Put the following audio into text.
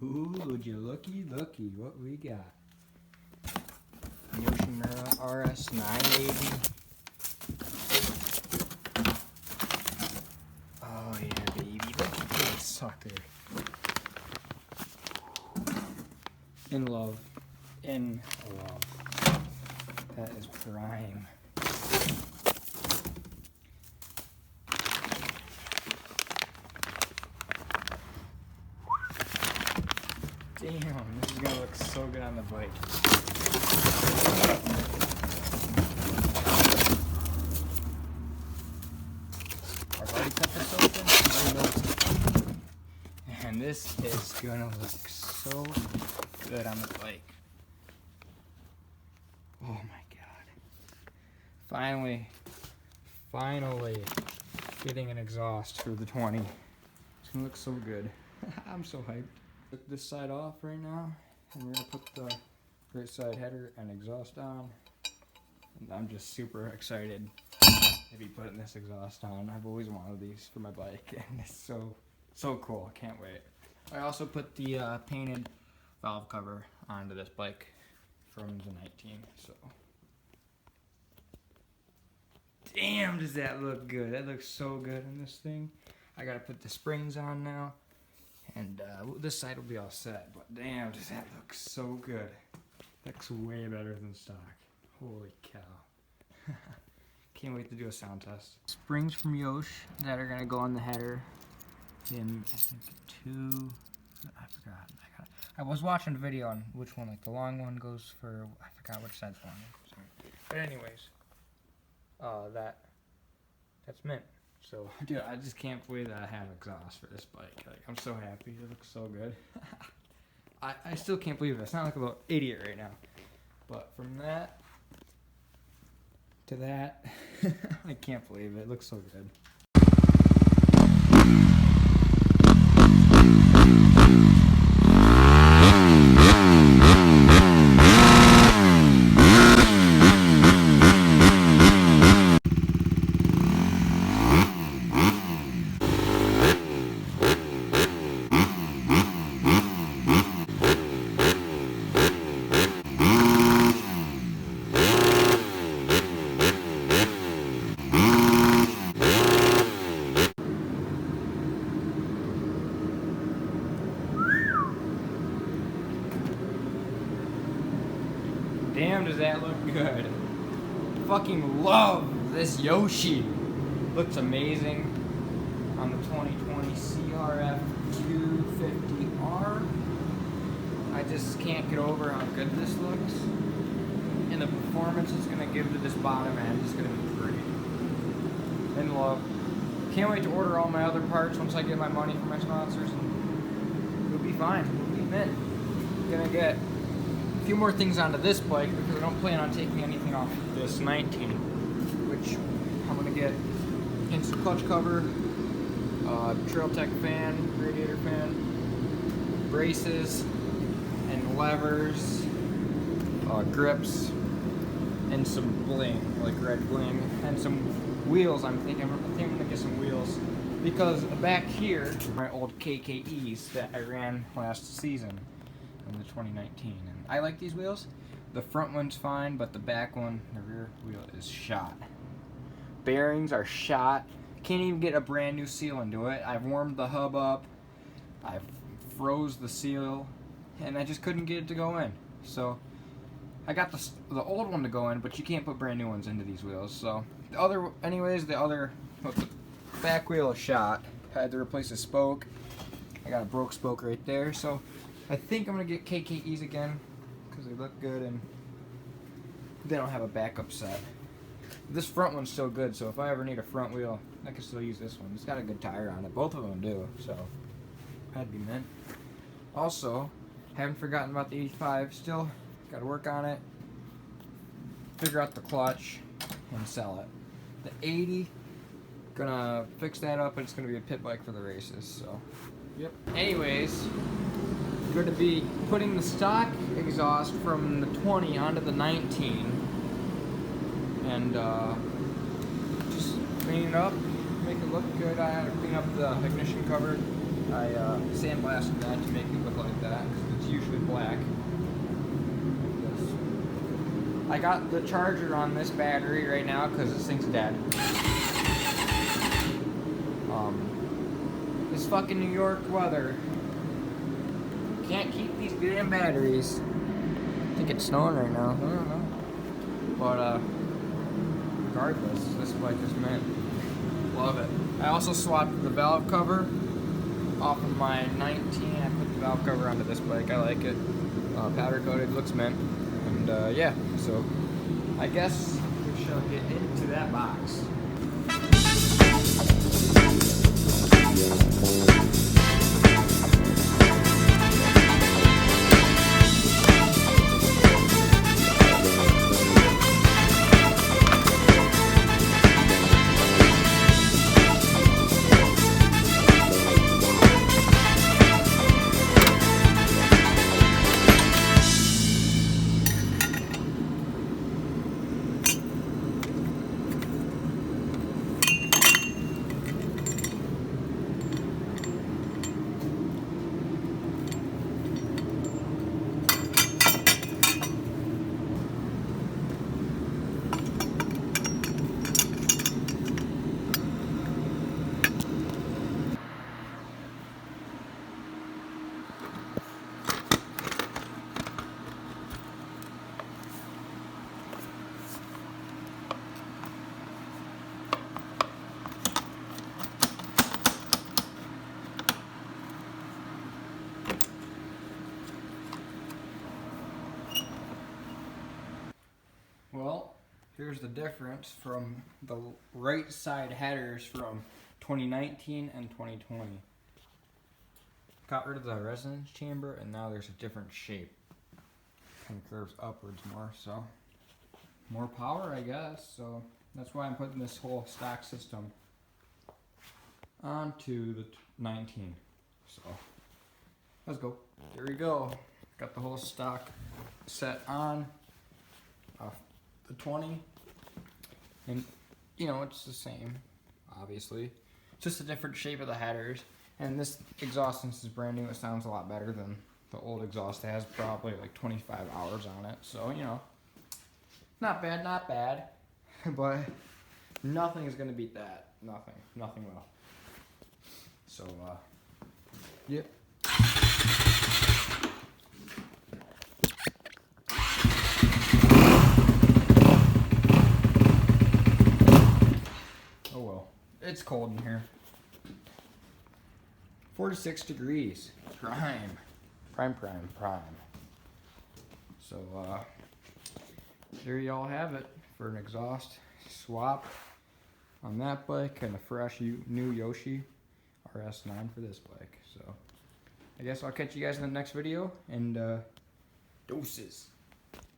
Ooh, would you looky, what we got? Yoshimura rs9, baby. Oh yeah, baby, look at this sucker. In love. That is prime. Damn, this is gonna look so good on the bike. I've already cut this open. And this is gonna look so good on the bike. Oh my god. Finally getting an exhaust for the 20. It's gonna look so good. I'm so hyped. Took this side off right now, and we're gonna put the right side header and exhaust on. And I'm just super excited to be putting this exhaust on. I've always wanted these for my bike, and it's so cool. I can't wait. I also put the painted valve cover onto this bike from the 19. So, damn, does that look good? That looks so good in this thing. I gotta put the springs on now. And this side will be all set, but damn, does that look so good. Looks way better than stock. Holy cow. Can't wait to do a sound test. Springs from Yosh that are gonna go on the header in, I think, I forgot. I was watching a video on which one, like the long one goes for, I forgot which side's long. Sorry. But anyways, that's mint. So, dude, I just can't believe that I have exhaust for this bike. Like, I'm so happy. It looks so good. I still can't believe it. I sound like a little idiot right now. But from that to that, I can't believe it. It looks so good. Damn, does that look good. Fucking love this Yoshi. Looks amazing on the 2020 Crf250r. I just can't get over how good this looks. And the performance it's going to give to this bottom end is going to be great. In love. Can't wait to order all my other parts once I get my money from my sponsors. And we'll be fine. We'll be mint. Gonna get a few more things onto this bike because I don't plan on taking anything off this 19, which I'm gonna get instant clutch cover, Trail Tech fan, radiator fan, braces, and levers, grips, and some bling, like red bling, and some wheels. I'm thinking I'm gonna get some wheels because back here my old KKEs that I ran last season in the 2019. I like these wheels. The front one's fine, but the back one, the rear wheel is shot. Bearings are shot. Can't even get a brand new seal into it. I've warmed the hub up. I've froze the seal, and I just couldn't get it to go in. So I got the old one to go in, but you can't put brand new ones into these wheels. So the back wheel is shot. I had to replace a spoke. I got a broke spoke right there. So I think I'm gonna get KKEs again because they look good and they don't have a backup set. This front one's still good, so if I ever need a front wheel, I can still use this one. It's got a good tire on it. Both of them do, so that'd be mint. Also, haven't forgotten about the 85. Still got to work on it, figure out the clutch, and sell it. The 80, gonna fix that up, and it's gonna be a pit bike for the races. So, yep. Anyways, going to be putting the stock exhaust from the 20 onto the 19 and just clean it up, make it look good. I had to clean up the ignition cover I sandblasted that to make it look like that, because it's usually black. I got the charger on this battery right now because this thing's dead. This fucking New York weather. Can't keep these damn batteries. I think it's snowing right now. I don't know. But regardless, this bike is mint. Love it. I also swapped the valve cover off of my 19. I put the valve cover onto this bike. I like it. Powder coated, looks mint. And yeah, so I guess we shall get into that box. Well, here's the difference from the right side headers from 2019 and 2020. Got rid of the resonance chamber and now there's a different shape. Kind of curves upwards more, so more power, I guess. So that's why I'm putting this whole stock system onto the 19. So let's go. Here we go. Got the whole stock set on. The 20, and you know, it's the same, obviously, just a different shape of the headers. And this exhaust, since it's brand new, it sounds a lot better than the old exhaust. It has probably like 25 hours on it, so you know, not bad, not bad. But nothing is gonna beat that. Nothing will. So yep. It's cold in here. 46 degrees. Prime. So, there y'all have it for an exhaust swap on that bike and a fresh new Yoshi rs9 for this bike. So, I guess I'll catch you guys in the next video, and doses.